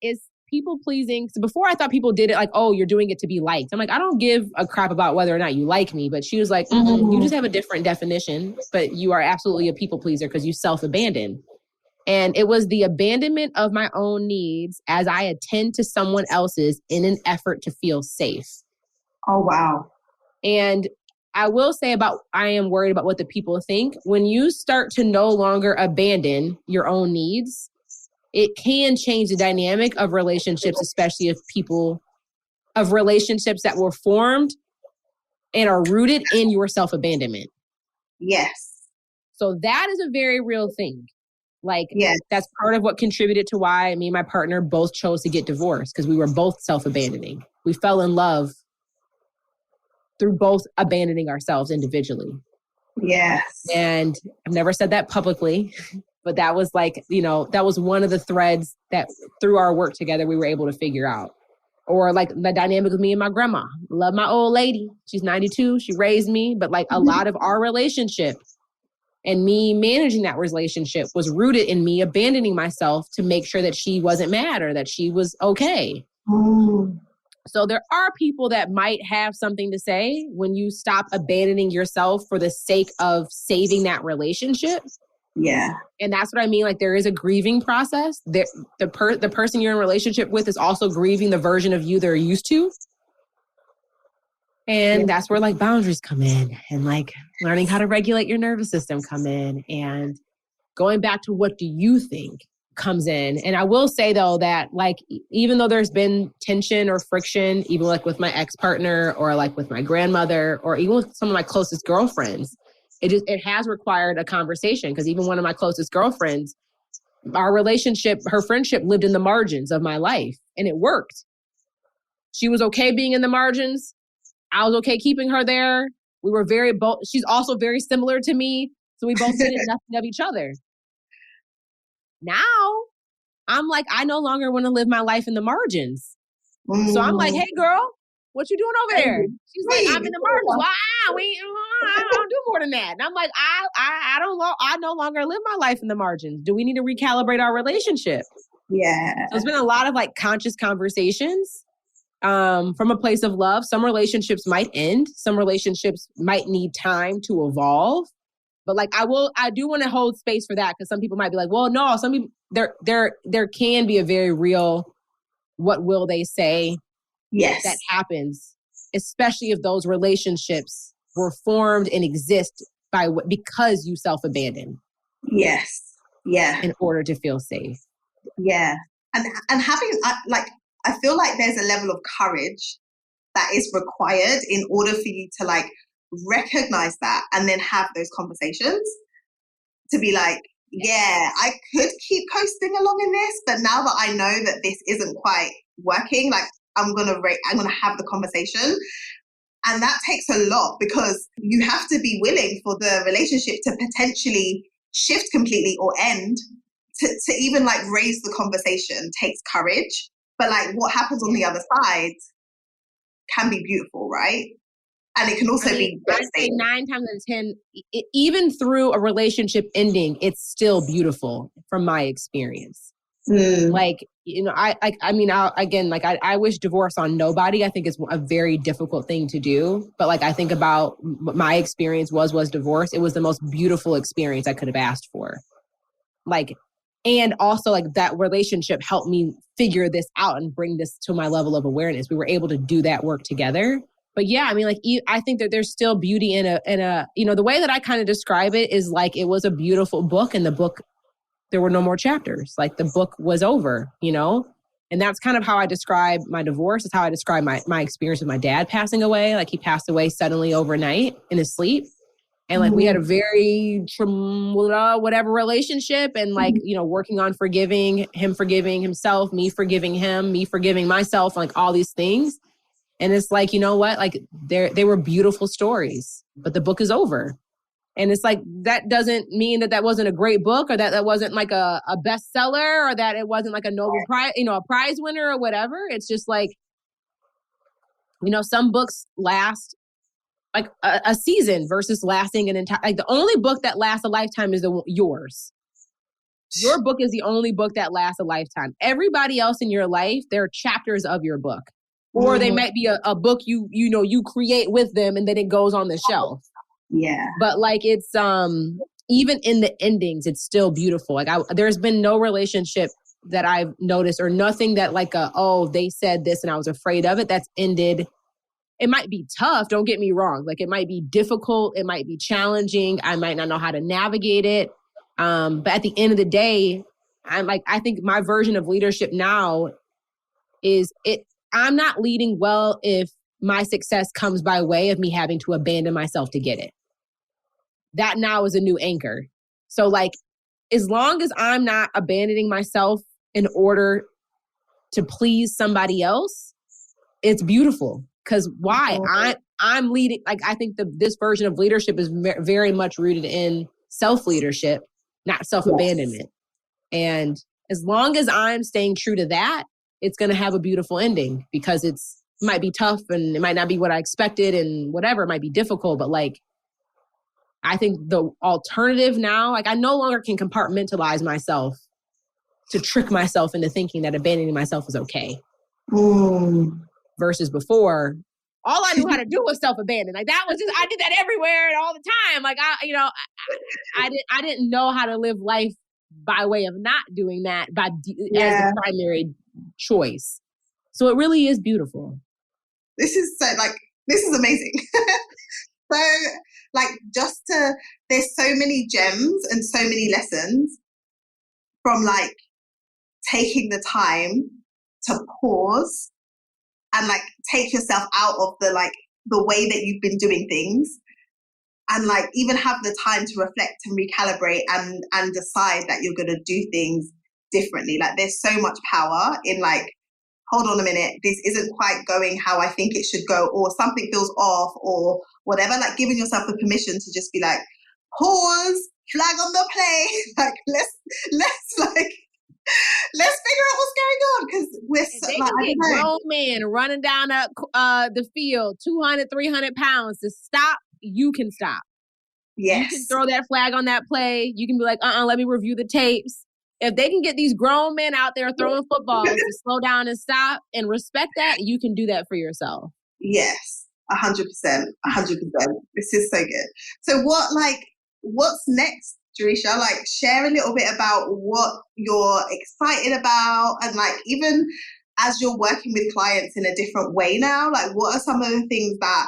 It's people pleasing. So before I thought people did it like, oh, you're doing it to be liked. I'm like, I don't give a crap about whether or not you like me. But she was like, you just have a different definition, but you are absolutely a people pleaser because you self-abandon. And it was the abandonment of my own needs as I attend to someone else's in an effort to feel safe. Oh, wow. And I will say I am worried about what the people think. When you start to no longer abandon your own needs, it can change the dynamic of relationships, especially of relationships that were formed and are rooted in your self-abandonment. Yes. So that is a very real thing. Like, yes. That's part of what contributed to why me and my partner both chose to get divorced, because we were both self-abandoning. We fell in love through both abandoning ourselves individually. Yes. And I've never said that publicly, but that was like, that was one of the threads that through our work together, we were able to figure out. Or like the dynamic with me and my grandma. Love my old lady. She's 92. She raised me. But like a lot of our relationship and me managing that relationship was rooted in me abandoning myself to make sure that she wasn't mad or that she was okay. So there are people that might have something to say when you stop abandoning yourself for the sake of saving that relationship. Yeah. And that's what I mean. Like, there is a grieving process. The person you're in a relationship with is also grieving the version of you they're used to. And that's where like boundaries come in, and like learning how to regulate your nervous system come in, and going back to what do you think comes in. And I will say though that like, even though there's been tension or friction, even like with my ex-partner or like with my grandmother or even with some of my closest girlfriends, it has required a conversation, because even one of my closest girlfriends, our relationship, her friendship lived in the margins of my life, and it worked. She was okay being in the margins. I was okay keeping her there. We were she's also very similar to me. So we both did nothing of each other. Now I'm like, I no longer want to live my life in the margins. So I'm like, hey girl, what you doing over there? She's like, I'm in the margins. Well, I don't do more than that. And I'm like, I no longer live my life in the margins. Do we need to recalibrate our relationship? Yeah. So it's been a lot of like conscious conversations from a place of love. Some relationships might end. Some relationships might need time to evolve. But like, I do want to hold space for that, because some people might be like, well, no, some people, there can be a very real, what will they say? Yes. That happens, especially if those relationships were formed and exist because you self-abandoned. Yes. Yeah. In order to feel safe. Yeah. And having I feel like there's a level of courage that is required in order for you to like recognize that and then have those conversations, to be like, yeah, I could keep coasting along in this, but now that I know that this isn't quite working, like I'm gonna have the conversation. And that takes a lot, because you have to be willing for the relationship to potentially shift completely or end. To even like raise the conversation takes courage. But like what happens on the other side can be beautiful, right? And it can also be devastating. I'd say 9 times out of 10, even through a relationship ending, it's still beautiful from my experience. Like, you know, I wish divorce on nobody. I think it's a very difficult thing to do. But like, I think about what my experience was divorce. It was the most beautiful experience I could have asked for. Like, and also like that relationship helped me figure this out and bring this to my level of awareness. We were able to do that work together. But yeah, I mean, like, I think that there's still beauty in a, you know, the way that I kind of describe it is like, it was a beautiful book, and the book, there were no more chapters. Like the book was over, you know? And that's kind of how I describe my divorce. It's how I describe my experience with my dad passing away. Like he passed away suddenly overnight in his sleep. And like, we had a very whatever relationship, and like, you know, working on forgiving himself, me forgiving him, me forgiving myself, like all these things. And it's like, you know what, like they were beautiful stories, but the book is over. And it's like, that doesn't mean that wasn't a great book, or that wasn't like a bestseller, or that it wasn't like a Nobel Prize, you know, a prize winner or whatever. It's just like, you know, some books last like a season versus lasting an entire, like the only book that lasts a lifetime is yours. Your book is the only book that lasts a lifetime. Everybody else in your life, they're chapters of your book. Or they might be a book you create with them, and then it goes on the shelf. Yeah. But like, it's even in the endings, it's still beautiful. Like there's been no relationship that I've noticed, or nothing that like they said this and I was afraid of it, that's ended. It might be tough, don't get me wrong. Like it might be difficult, it might be challenging, I might not know how to navigate it. But at the end of the day, I think my version of leadership now is I'm not leading well if my success comes by way of me having to abandon myself to get it. That now is a new anchor. So like, as long as I'm not abandoning myself in order to please somebody else, it's beautiful. Because why? I'm leading, like, I think this version of leadership is very much rooted in self-leadership, not self-abandonment. Yes. And as long as I'm staying true to that, it's going to have a beautiful ending, because it might be tough and it might not be what I expected and whatever, it might be difficult. But like, I think the alternative now, like I no longer can compartmentalize myself to trick myself into thinking that abandoning myself is okay. Versus before, all I knew how to do was self-abandon. Like that was I did that everywhere and all the time. Like I didn't know how to live life by way of not doing that as the primary choice. So it really is beautiful. This is amazing. So like there's so many gems and so many lessons from like taking the time to pause and like take yourself out of the way that you've been doing things, and like even have the time to reflect and recalibrate and decide that you're going to do things differently. Like there's so much power in like, hold on a minute, this isn't quite going how I think it should go, or something feels off or whatever. Like giving yourself the permission to just be like, pause, flag on the play. Like let's like Let's figure out what's going on because we're so, they like, can get grown men running down the field, 200, 300 pounds to stop. You can stop. Yes. You can throw that flag on that play. You can be like, let me review the tapes. If they can get these grown men out there throwing footballs to slow down and stop and respect that, you can do that for yourself. Yes, 100%, 100%. This is so good. So what's next, Jereshia? Like, share a little bit about what you're excited about, and like, even as you're working with clients in a different way now, like, what are some of the things that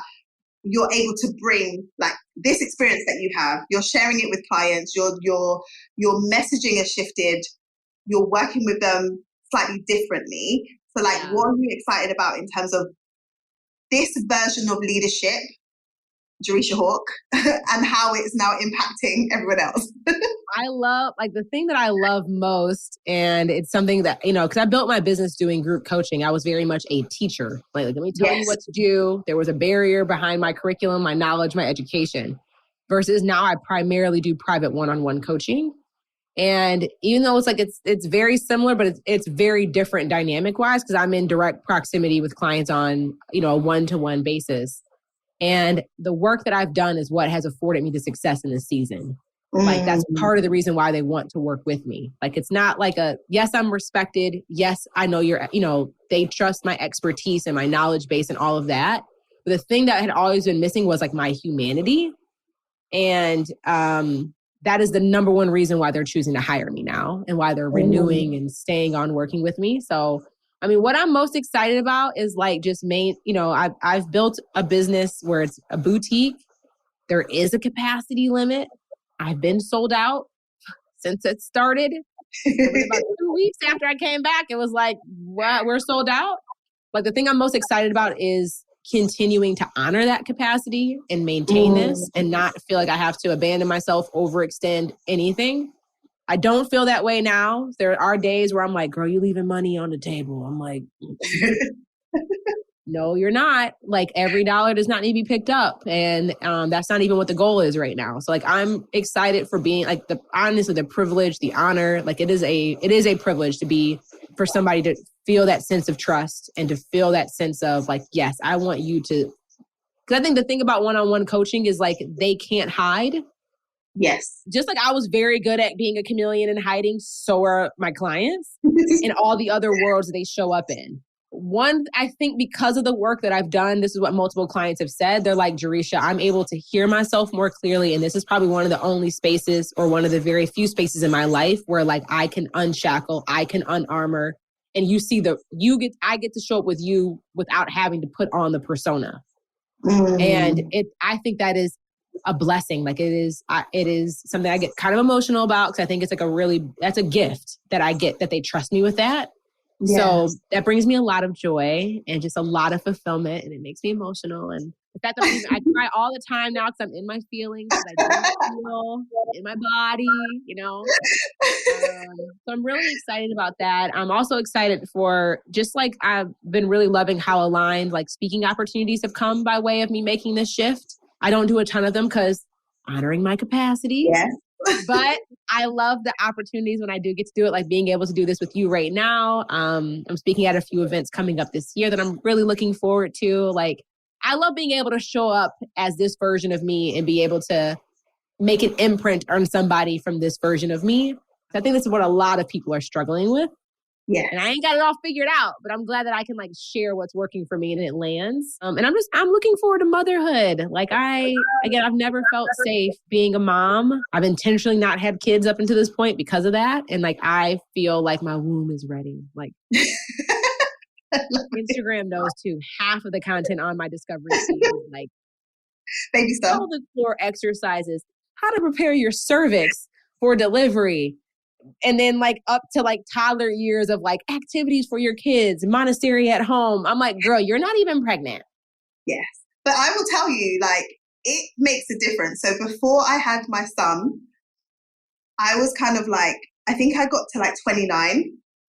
you're able to bring, like this experience that you have, you're sharing it with clients, your messaging has shifted, you're working with them slightly differently. So like, what are you excited about in terms of this version of leadership, Jereshia Hawk, and how it's now impacting everyone else? I love, like, the thing that I love most, and it's something that, because I built my business doing group coaching. I was very much a teacher. Like let me tell you what to do. There was a barrier behind my curriculum, my knowledge, my education, versus now I primarily do private one-on-one coaching. And even though it's like, it's very similar, but it's very different dynamic wise, because I'm in direct proximity with clients on, a one-to-one basis. And the work that I've done is what has afforded me the success in this season. Like, that's part of the reason why they want to work with me. Like, it's not like yes, I'm respected. Yes, I know they trust my expertise and my knowledge base and all of that. But the thing that had always been missing was like my humanity. And that is the number one reason why they're choosing to hire me now and why they're renewing and staying on working with me. So, I mean, what I'm most excited about is like just I've built a business where it's a boutique. There is a capacity limit. I've been sold out since it started. It was about 2 weeks after I came back. It was like, what? We're sold out? Like, the thing I'm most excited about is continuing to honor that capacity and maintain this and not feel like I have to abandon myself, overextend anything. I don't feel that way now. There are days where I'm like, girl, you leaving money on the table. I'm like, no, you're not. Like, every dollar does not need to be picked up. And that's not even what the goal is right now. So like, I'm excited for being like honestly, the privilege, the honor, like it is a privilege to be, for somebody to feel that sense of trust and to feel that sense of like, yes, I want you to, because I think the thing about one-on-one coaching is like, they can't hide. Yes. Just like I was very good at being a chameleon and hiding, so are my clients in all the other worlds that they show up in. One, I think because of the work that I've done, this is what multiple clients have said. They're like, Jereshia, I'm able to hear myself more clearly. And this is probably one of the only spaces, or one of the very few spaces in my life where like I can unshackle, I can unarmor. And I get to show up with you without having to put on the persona. And I think that is a blessing. Like it is something I get kind of emotional about, because I think it's like that's a gift that I get, that they trust me with that. Yes. So that brings me a lot of joy and just a lot of fulfillment, and it makes me emotional. And the fact that I cry all the time now because I'm in my feelings, because I don't feel in my body, So I'm really excited about that. I'm also excited for just like, I've been really loving how aligned like speaking opportunities have come by way of me making this shift. I don't do a ton of them because honoring my capacity. Yes. But I love the opportunities when I do get to do it, like being able to do this with you right now. I'm speaking at a few events coming up this year that I'm really looking forward to. Like, I love being able to show up as this version of me and be able to make an imprint on somebody from this version of me. I think this is what a lot of people are struggling with. Yeah. And I ain't got it all figured out, but I'm glad that I can like share what's working for me and it lands. And I'm looking forward to motherhood. Like I've never felt safe being a mom. I've intentionally not had kids up until this point because of that. And like, I feel like my womb is ready. Like Instagram knows too. Half of the content on my discovery feed is like baby stuff. All the core exercises, how to prepare your cervix for delivery. And then like up to like toddler years of like activities for your kids, Montessori at home. I'm like, girl, you're not even pregnant. Yes. But I will tell you, like, it makes a difference. So before I had my son, I was kind of like, I think I got to like 29.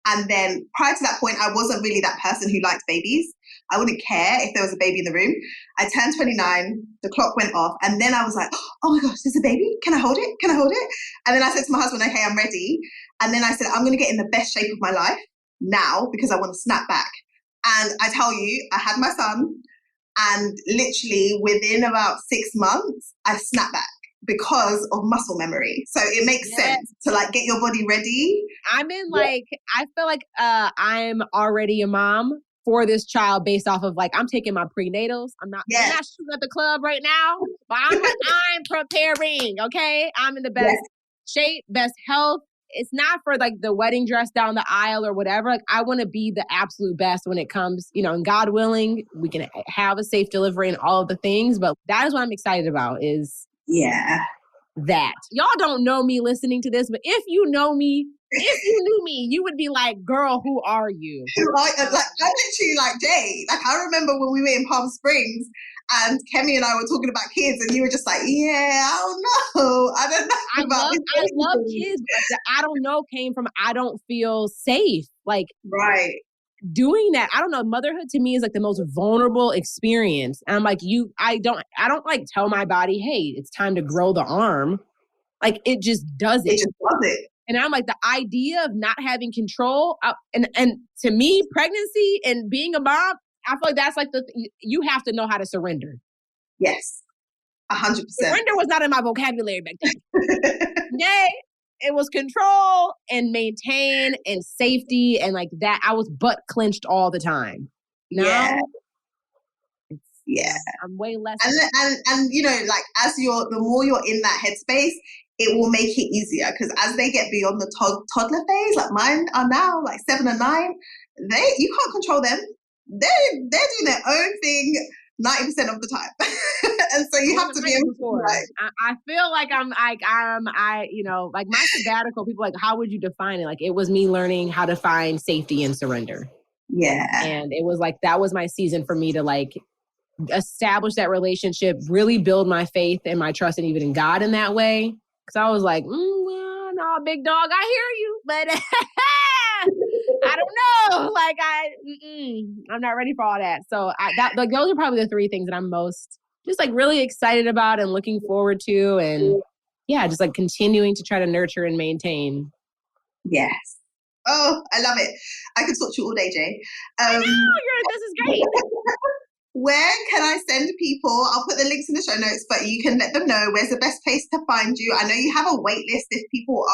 And then prior to that point, I wasn't really that person who liked babies. I wouldn't care if there was a baby in the room. I turned 29, the clock went off, and then I was like, oh my gosh, there's a baby? Can I hold it? Can I hold it? And then I said to my husband, okay, I'm ready. And then I said, I'm going to get in the best shape of my life now because I want to snap back. And I tell you, I had my son, and literally within about 6 months, I snapped back because of muscle memory. So it makes sense to like get your body ready. I feel like I'm already a mom for this child based off of like, I'm taking my prenatals. I'm not shooting at the club right now, but I'm preparing. Okay. I'm in the best shape, best health. It's not for like the wedding dress down the aisle or whatever. Like I want to be the absolute best when it comes, and God willing, we can have a safe delivery and all of the things. But that is what I'm excited about is that. Y'all don't know me listening to this, but if you knew me, you would be like, girl, who are you? Like, I'm literally like Jay. Like I remember when we were in Palm Springs and Kemi and I were talking about kids and you were just like, I don't know. I love kids, but the I don't know came from I don't feel safe. Like doing that, I don't know, motherhood to me is like the most vulnerable experience. And I'm like, I don't like tell my body, hey, it's time to grow the arm. Like it just does it. It just does it. And I'm like, the idea of not having control, and to me, pregnancy and being a mom, I feel like that's like you have to know how to surrender. Yes, 100%. Surrender was not in my vocabulary back then. Yay. It was control and maintain and safety and like that. I was butt clenched all the time. Now, I'm way less. And like the more you're in that headspace, it will make it easier because as they get beyond the toddler phase, like mine are now like 7 and 9, you can't control them. They're doing their own thing 90% of the time. And so you have to be able to I feel like like my sabbatical, people are like, how would you define it? Like it was me learning how to find safety and surrender. Yeah. And it was like, that was my season for me to like establish that relationship, really build my faith and my trust and even in God in that way. Cause I was like, well, no, big dog, I hear you, but I don't know. Like I'm not ready for all that. So those are probably the 3 things that I'm most just like really excited about and looking forward to. And just like continuing to try to nurture and maintain. Yes. Oh, I love it. I could talk to you all day, Jay. I know, this is great. Where can I send people? I'll put the links in the show notes, but you can let them know where's the best place to find you. I know you have a wait list if people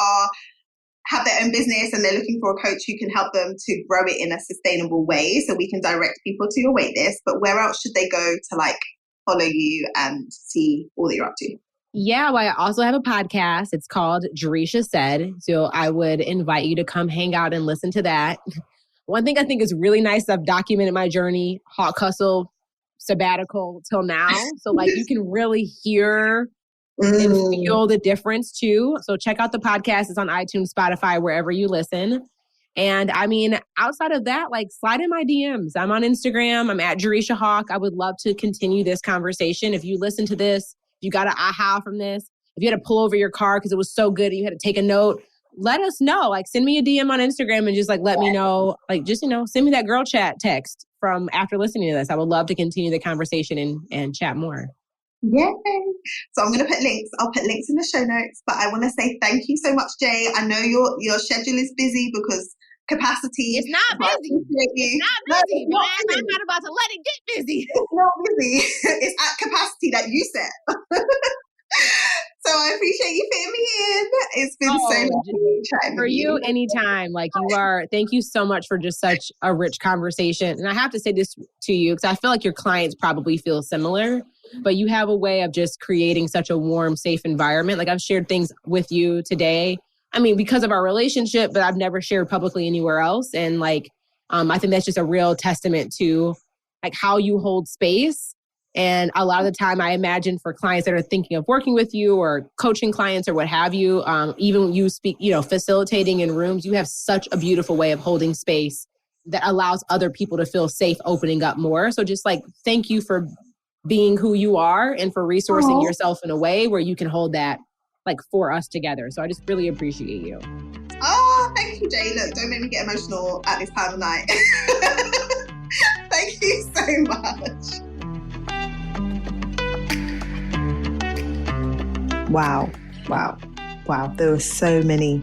have their own business and they're looking for a coach who can help them to grow it in a sustainable way. So we can direct people to your wait list. But where else should they go to like follow you and see all that you're up to? Yeah, well, I also have a podcast. It's called Jereshia Said. So I would invite you to come hang out and listen to that. One thing I think is really nice, I've documented my journey, hawk hustle, sabbatical till now. So like you can really hear and feel the difference too. So check out the podcast. It's on iTunes, Spotify, wherever you listen. And I mean, outside of that, like slide in my DMs. I'm on Instagram. I'm at Jereshia Hawk. I would love to continue this conversation. If you listen to this, if you got an aha from this, if you had to pull over your car because it was so good and you had to take a note, let us know. Like send me a DM on Instagram and just like let me know. Like just, send me that girl chat text from after listening to this. I would love to continue the conversation and chat more. Yay. So I'm going to put links. I'll put links in the show notes. But I want to say thank you so much, Jay. I know your schedule is busy because capacity. It's not busy. It's not busy. No, I'm not about to let it get busy. It's not busy. It's at capacity that you set. So I appreciate you fitting me in. It's been so lovely chatting for you anytime. Like you are, thank you so much for just such a rich conversation. And I have to say this to you because I feel like your clients probably feel similar, but you have a way of just creating such a warm, safe environment. Like I've shared things with you today. I mean, because of our relationship, but I've never shared publicly anywhere else. And like, I think that's just a real testament to like how you hold space. And a lot of the time I imagine for clients that are thinking of working with you or coaching clients or what have you, even when you speak, facilitating in rooms, you have such a beautiful way of holding space that allows other people to feel safe opening up more. So just like, thank you for being who you are and for resourcing yourself in a way where you can hold that like for us together. So I just really appreciate you. Oh, thank you, Jay. Look, don't make me get emotional at this time of night. Thank you so much. Wow. There were so many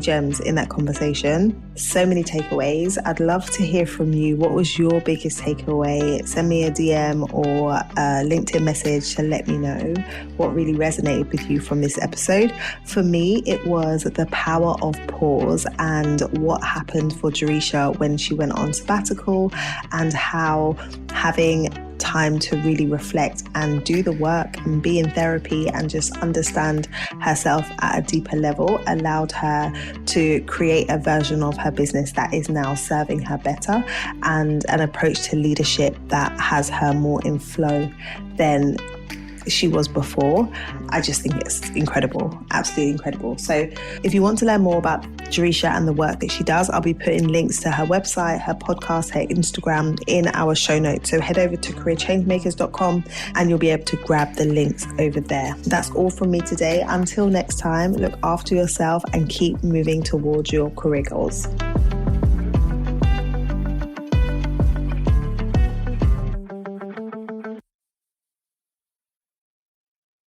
gems in that conversation, so many takeaways. I'd love to hear from you. What was your biggest takeaway? Send me a DM or a LinkedIn message to let me know what really resonated with you from this episode. For me, it was the power of pause and what happened for Jereshia when she went on sabbatical, and how having time to really reflect and do the work and be in therapy and just understand herself at a deeper level allowed her to create a version of her business that is now serving her better, and an approach to leadership that has her more in flow than she was before. I just think it's incredible, absolutely incredible. So if you want to learn more about Jereshia and the work that she does, I'll be putting links to her website, her podcast, her Instagram in our show notes. So head over to careerchangemakers.com and you'll be able to grab the links over there. That's all from me today. Until next time, look after yourself and keep moving towards your career goals.